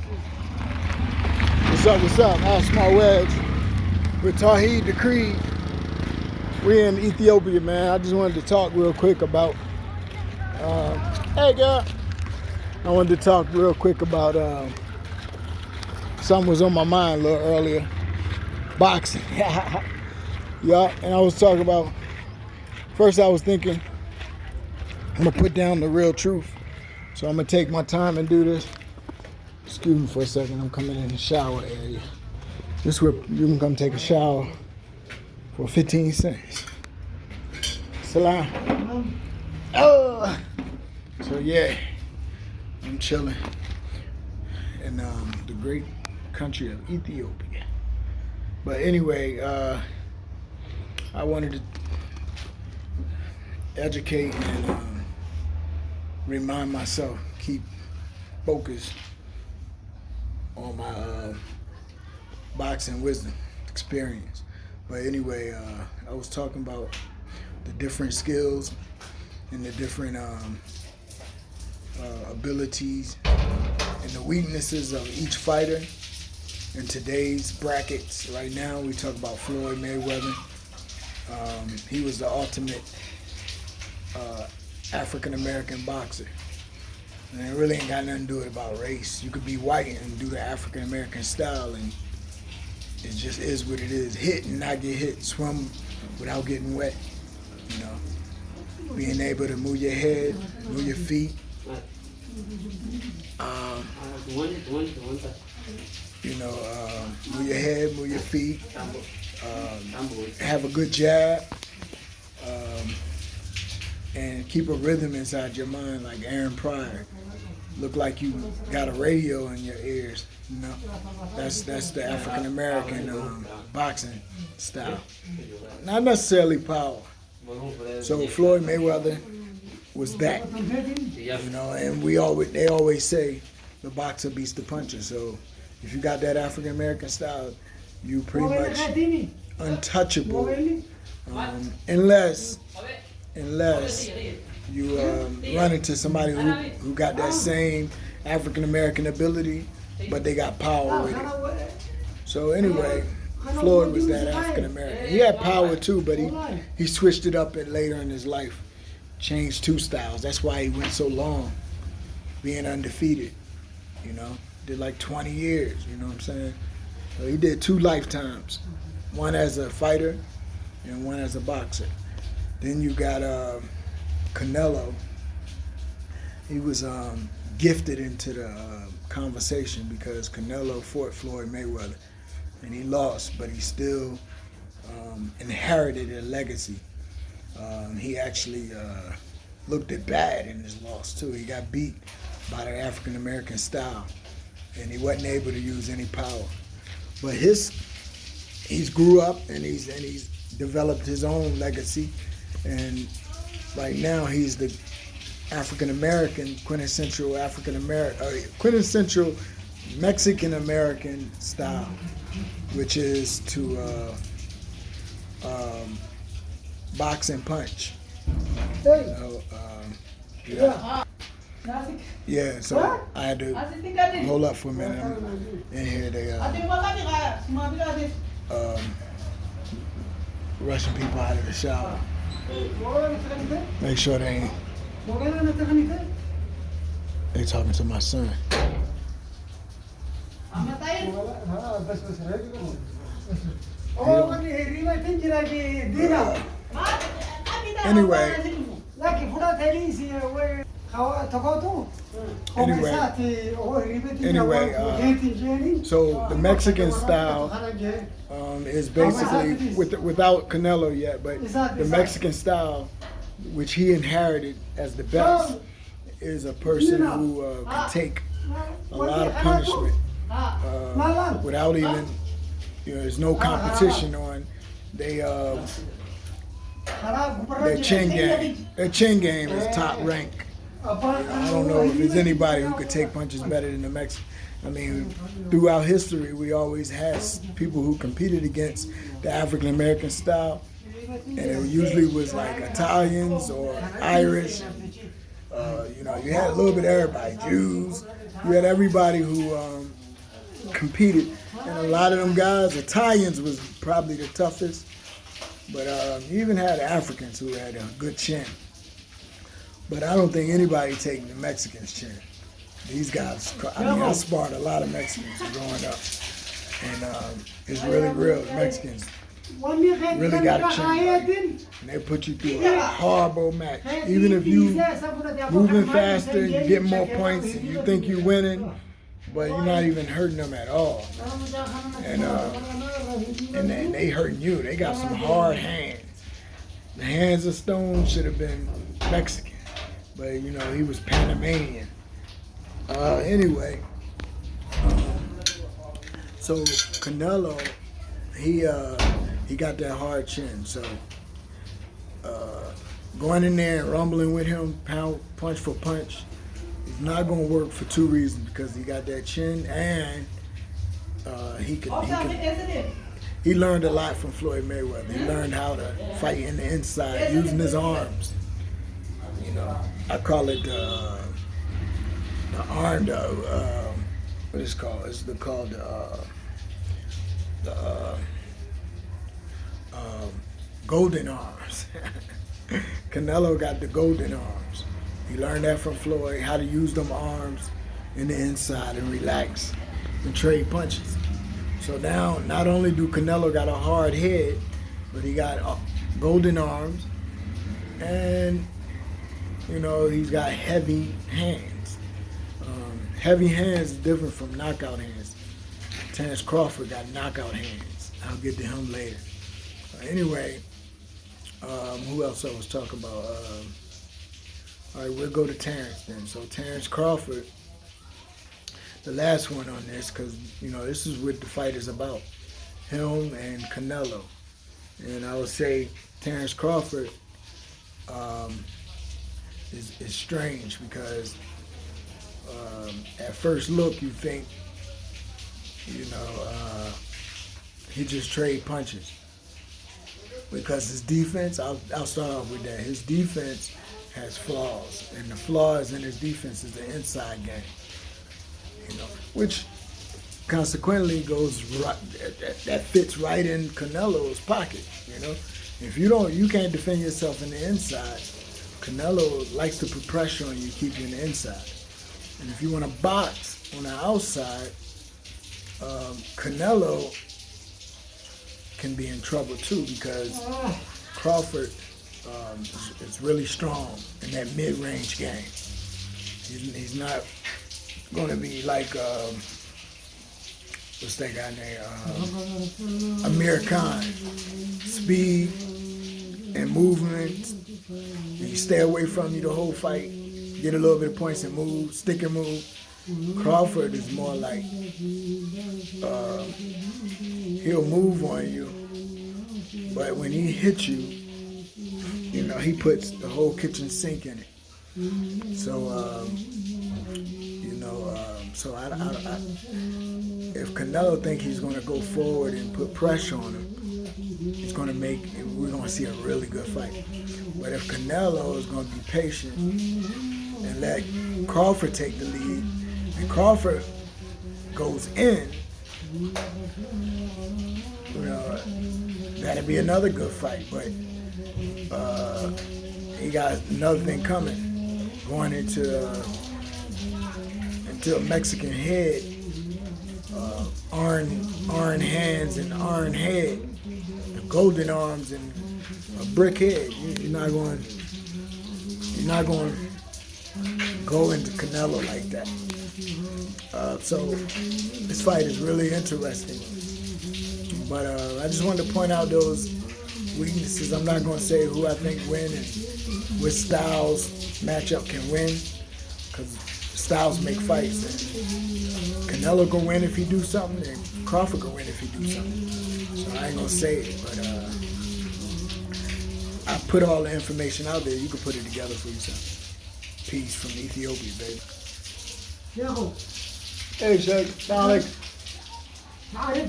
What's up, what's up? Al Smart Wedge with Tawheed the Creed. We're in Ethiopia, man. I just wanted to talk real quick about, hey girl. I wanted to talk real quick about something was on my mind a little earlier. Boxing. Yeah, and I was talking about, first I was thinking, I'm gonna put down the real truth. So I'm gonna take my time and do this. Excuse me for a second, I'm coming in the shower area. This is where you can come take a shower for 15 cents. Salam. Oh. So yeah, I'm chilling in the great country of Ethiopia. But anyway, I wanted to educate and remind myself, keep focused on my boxing wisdom experience. But anyway, I was talking about the different skills and the different abilities and the weaknesses of each fighter in today's brackets. Right now, we talk about Floyd Mayweather. He was the ultimate African-American boxer. And it really ain't got nothing to do about race. You could be white and do the African-American style, and it just is what it is. Hit and not get hit. Swim without getting wet. You know, being able to move your head, move your feet. Move your head, move your feet. Have a good jab. And keep a rhythm inside your mind, like Aaron Pryor. Look like you got a radio in your ears. You know, that's the African American boxing style. Not necessarily power. So Floyd Mayweather was that. You know, and they always say the boxer beats the puncher. So if you got that African American style, you pretty much untouchable, unless you run into somebody who got that same African American ability, but they got power with it. So anyway, Floyd was that African American. He had power too, but he switched it up later in his life, changed two styles. That's why he went so long, being undefeated. You know, did like 20 years. You know what I'm saying? So he did 2 lifetimes, one as a fighter and one as a boxer. Then you got Canelo. He was gifted into the conversation because Canelo fought Floyd Mayweather, and he lost, but he still inherited a legacy. He actually looked at bad in his loss too. He got beat by the African American style, and he wasn't able to use any power. But he's grew up and he's developed his own legacy. And right now, he's the quintessential Mexican American style, which is to box and punch. Yeah, so I had to hold up for a minute. I'm in here, they rushing people out of the shower. Make sure they talking to my son. So the Mexican style is basically, without Canelo yet, but the Mexican style, which he inherited as the best, is a person who can take a lot of punishment without even, there's no competition on their chin game. Their chin game is top rank. I don't know if there's anybody who could take punches better than the Mexican. I mean, throughout history, we always had people who competed against the African American style, and it usually was like Italians or Irish. You had a little bit of everybody, Jews, You had everybody who competed, and a lot of them guys, Italians was probably the toughest, but you even had Africans who had a good chin. But I don't think anybody taking the Mexicans' chin. These guys, I sparred a lot of Mexicans growing up, and it's really real. The Mexicans really got a chin, and they put you through a horrible match. Even if you moving faster, you get more points, and you think you're winning, but you're not even hurting them at all. And they hurting you. They got some hard hands. The hands of Stone should have been Mexican, but you know he was Panamanian. Anyway, so Canelo, he got that hard chin. So going in there and rumbling with him, punch for punch, is not going to work for two reasons. Because he got that chin, and he learned a lot from Floyd Mayweather. He learned how to fight in the inside using his arms. You know, I call it the arm. What is it called? It's called the golden arms. Canelo got the golden arms. He learned that from Floyd, how to use them arms in the inside and relax and trade punches. So now, not only do Canelo got a hard head, but he got golden arms, and you know he's got heavy hands. Heavy hands is different from knockout hands. Terrence Crawford got knockout hands. I'll get to him later. Anyway, who else I was talking about? All right, we'll go to Terrence then. So Terrence Crawford, the last one on this, because you know this is what the fight is about, him and Canelo. And I would say Terrence Crawford is strange because at first look you think, you know, he just trade punches. Because his defense, I'll start off with that. His defense has flaws, and the flaws in his defense is the inside game. You know, which consequently goes right, that fits right in Canelo's pocket. You know, if you can't defend yourself in the inside, Canelo likes to put pressure on you, keep you in the inside. And if you want to box on the outside, Canelo can be in trouble too because Crawford is really strong in that mid-range game. He's not going to be like what's that guy named Amir Khan. Speed and movement. You stay away from you the whole fight. Get a little bit of points and move, stick and move. Crawford is more like he'll move on you, but when he hits you, you know, he puts the whole kitchen sink in it. So, you know, so I if Canelo think he's going to go forward and put pressure on him, it's going to we're going to see a really good fight. But if Canelo is going to be patient and let Crawford take the lead, and Crawford goes in, you know, that'd be another good fight. But he got another thing coming, going into a Mexican head, iron hands and iron head, the golden arms and a brick head. You're not going to go into Canelo like that. So this fight is really interesting. But I just wanted to point out those weaknesses. I'm not going to say who I think win and which styles matchup can win, because styles make fights. And Canelo can win if he do something, and Crawford can win if he do something. So I ain't going to say it, but I put all the information out there. You can put it together for yourself. Peace from Ethiopia, baby. Hey, Sheikh. Assalamu alaikum.